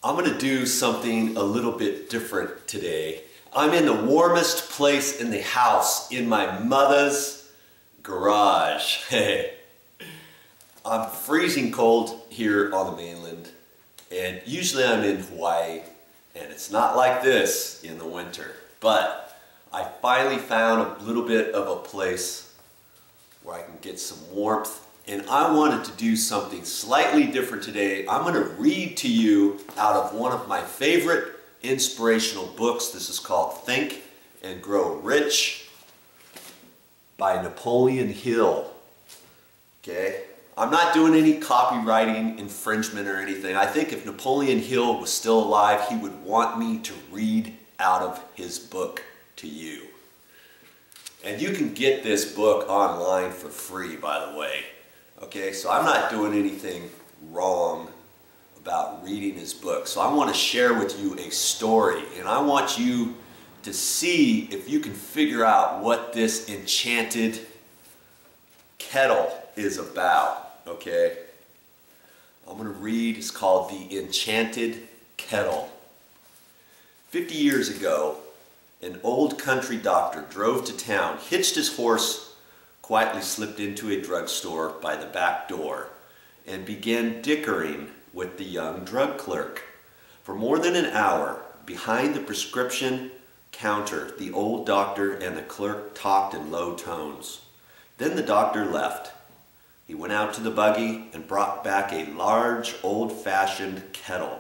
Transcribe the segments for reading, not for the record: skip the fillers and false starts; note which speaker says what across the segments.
Speaker 1: I'm going to do something a little bit different today. I'm in the warmest place in the house, in my mother's garage. Hey, I'm freezing cold here on the mainland, and usually I'm in Hawaii, and it's not like this in the winter. But I finally found a little bit of a place where I can get some warmth. And I wanted to do something slightly different today. I'm going to read to you out of one of my favorite inspirational books. This is called Think and Grow Rich by Napoleon Hill. Okay? I'm not doing any copywriting infringement or anything. I think if Napoleon Hill was still alive, he would want me to read out of his book to you. And you can get this book online for free, by the way. Okay, so I'm not doing anything wrong about reading his book. So I want to share with you a story, and I want you to see if you can figure out what this enchanted kettle is about. Okay, I'm going to read. It's called The Enchanted Kettle. 50 years ago, an old country doctor drove to town, hitched his horse, quietly slipped into a drugstore by the back door, and began dickering with the young drug clerk. For more than an hour, behind the prescription counter, the old doctor and the clerk talked in low tones. Then the doctor left. He went out to the buggy and brought back a large, old-fashioned kettle,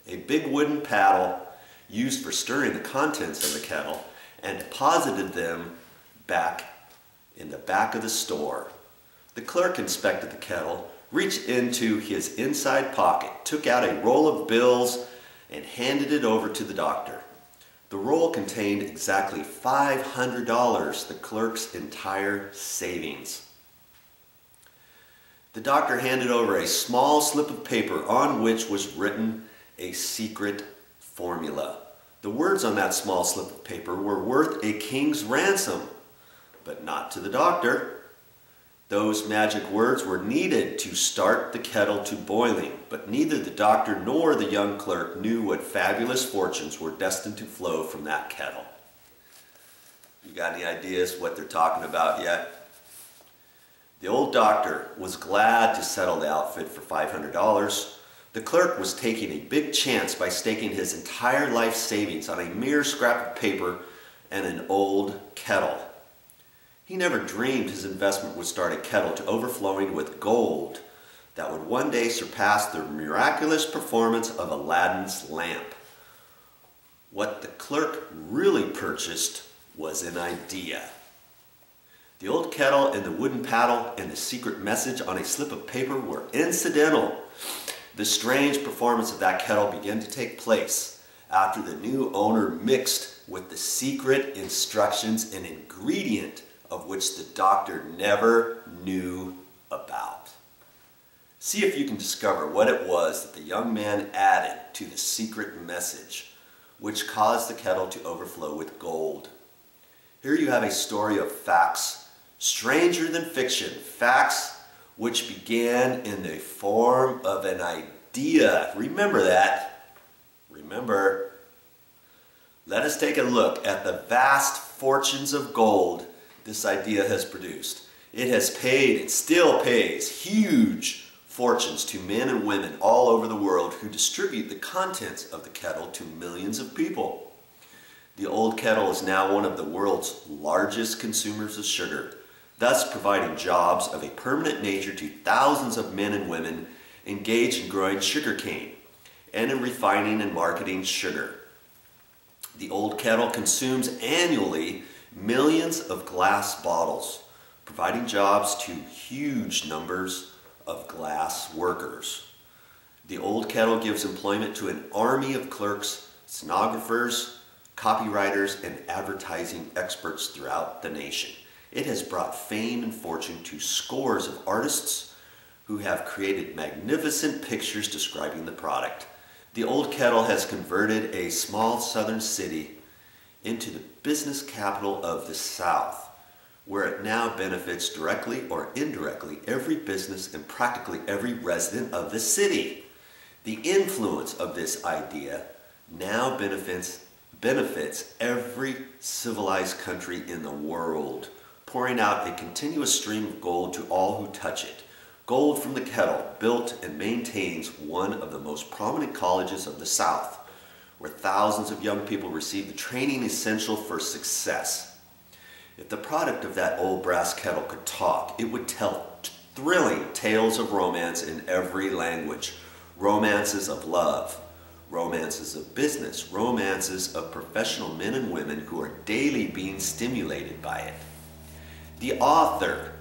Speaker 1: a big wooden paddle used for stirring the contents of the kettle, and deposited them back in the back of the store. The clerk inspected the kettle, reached into his inside pocket, took out a roll of bills, and handed it over to the doctor. The roll contained exactly $500, the clerk's entire savings. The doctor handed over a small slip of paper on which was written a secret formula. The words on that small slip of paper were worth a king's ransom, but not to the doctor. Those magic words were needed to start the kettle to boiling, but neither the doctor nor the young clerk knew what fabulous fortunes were destined to flow from that kettle. You got any ideas what they're talking about yet? The old doctor was glad to settle the outfit for $500. The clerk was taking a big chance by staking his entire life savings on a mere scrap of paper and an old kettle. He never dreamed his investment would start a kettle to overflowing with gold that would one day surpass the miraculous performance of Aladdin's lamp. What the clerk really purchased was an idea. The old kettle and the wooden paddle and the secret message on a slip of paper were incidental. The strange performance of that kettle began to take place after the new owner mixed with the secret instructions an ingredient of which the doctor never knew about. See if you can discover what it was that the young man added to the secret message, which caused the kettle to overflow with gold. Here you have a story of facts, stranger than fiction, facts which began in the form of an idea. Remember that. Remember. Let us take a look at the vast fortunes of gold this idea has produced. It has paid, it still pays, huge fortunes to men and women all over the world who distribute the contents of the kettle to millions of people. The old kettle is now one of the world's largest consumers of sugar, thus providing jobs of a permanent nature to thousands of men and women engaged in growing sugarcane and in refining and marketing sugar. The old kettle consumes annually millions of glass bottles, providing jobs to huge numbers of glass workers. The old kettle gives employment to an army of clerks, stenographers, copywriters, and advertising experts throughout the nation. It has brought fame and fortune to scores of artists who have created magnificent pictures describing the product. The old kettle has converted a small southern city into the business capital of the South, where it now benefits directly or indirectly every business and practically every resident of the city. The influence of this idea now benefits every civilized country in the world, pouring out a continuous stream of gold to all who touch it. Gold from the kettle built and maintains one of the most prominent colleges of the South, where thousands of young people receive the training essential for success. If the product of that old brass kettle could talk, it would tell thrilling tales of romance in every language. Romances of love, romances of business, romances of professional men and women who are daily being stimulated by it. The author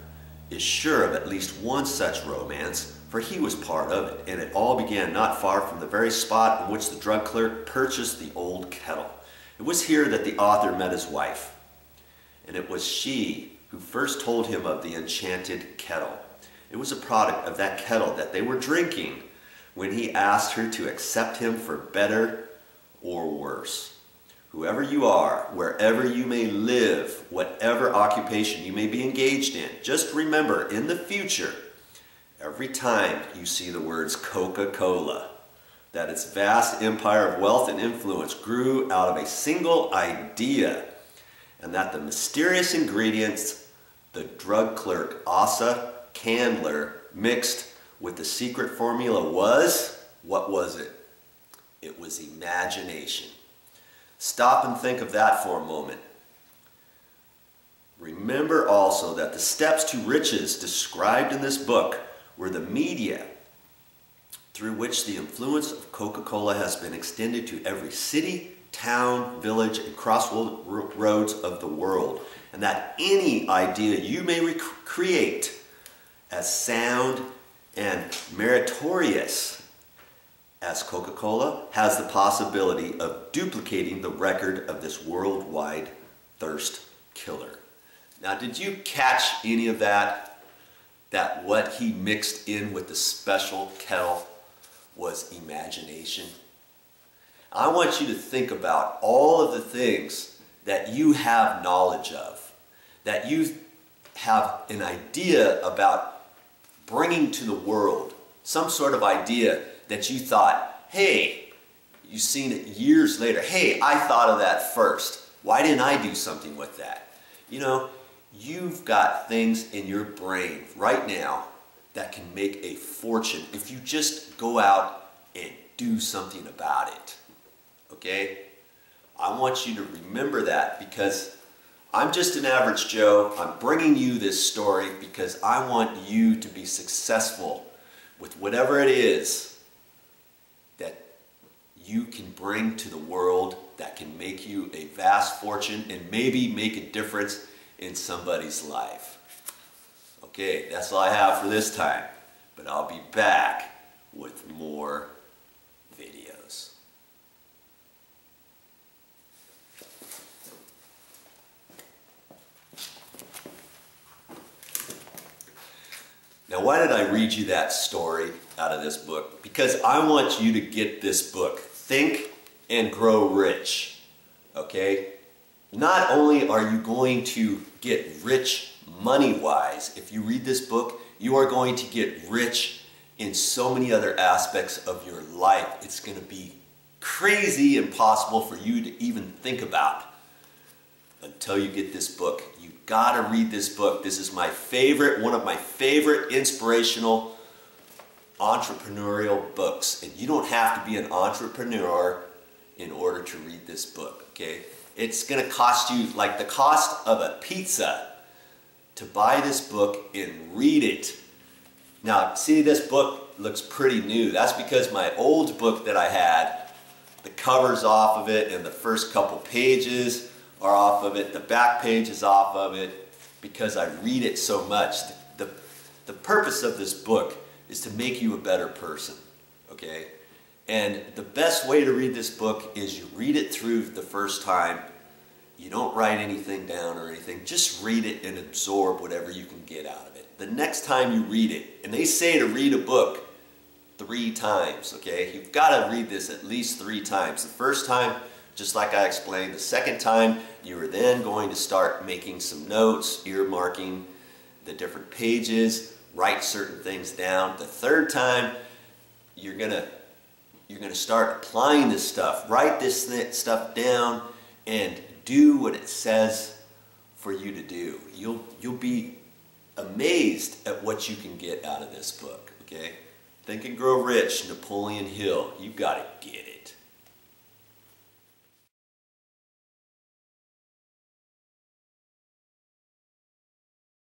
Speaker 1: is sure of at least one such romance, for he was part of it, and it all began not far from the very spot in which the drug clerk purchased the old kettle. It was here that the author met his wife, and it was she who first told him of the Enchanted Kettle. It was a product of that kettle that they were drinking when he asked her to accept him for better or worse. Whoever you are, wherever you may live, whatever occupation you may be engaged in, just remember in the future, every time you see the words Coca-Cola, that its vast empire of wealth and influence grew out of a single idea, and that the mysterious ingredients the drug clerk Asa Candler mixed with the secret formula was, what was it? It was imagination. Stop and think of that for a moment. Remember also that the steps to riches described in this book were the media through which the influence of Coca-Cola has been extended to every city, town, village, and crossroads of the world, and that any idea you may create as sound and meritorious as Coca-Cola has the possibility of duplicating the record of this worldwide thirst killer. Now, did you catch any of that? That what he mixed in with the special kettle was imagination? I want you to think about all of the things that you have knowledge of, that you have an idea about bringing to the world, some sort of idea that you thought, hey, you've seen it years later, hey, I thought of that first. Why didn't I do something with that? You know, you've got things in your brain right now that can make a fortune if you just go out and do something about it. Okay? I want you to remember that, because I'm just an average Joe. I'm bringing you this story because I want you to be successful with whatever it is that you can bring to the world that can make you a vast fortune and maybe make a difference in somebody's life. Okay, that's all I have for this time, but I'll be back with more videos. Now, why did I read you that story out of this book? Because I want you to get this book, Think and Grow Rich, okay? Not only are you going to get rich money-wise, if you read this book, you are going to get rich in so many other aspects of your life. It's going to be crazy impossible for you to even think about until you get this book. You gotta read this book. This is my favorite, one of my favorite inspirational entrepreneurial books. And you don't have to be an entrepreneur in order to read this book, okay? It's gonna cost you like the cost of a pizza to buy this book and read it. Now, see, this book looks pretty new. That's because my old book that I had, the cover's off of it and the first couple pages are off of it, the back page is off of it, because I read it so much. The purpose of this book is to make you a better person, okay? And the best way to read this book is you read it through the first time. You don't write anything down or anything, just read it and absorb whatever you can get out of it. The next time you read it, and they say to read a book 3 times, okay? You've got to read this at least 3 times. The first time, just like I explained. The second time, you are then going to start making some notes, earmarking the different pages, write certain things down. The third time, you're going to you're going to start applying this stuff. Write this stuff down and do what it says for you to do. You'll be amazed at what you can get out of this book, okay? Think and Grow Rich, Napoleon Hill. You got to get it.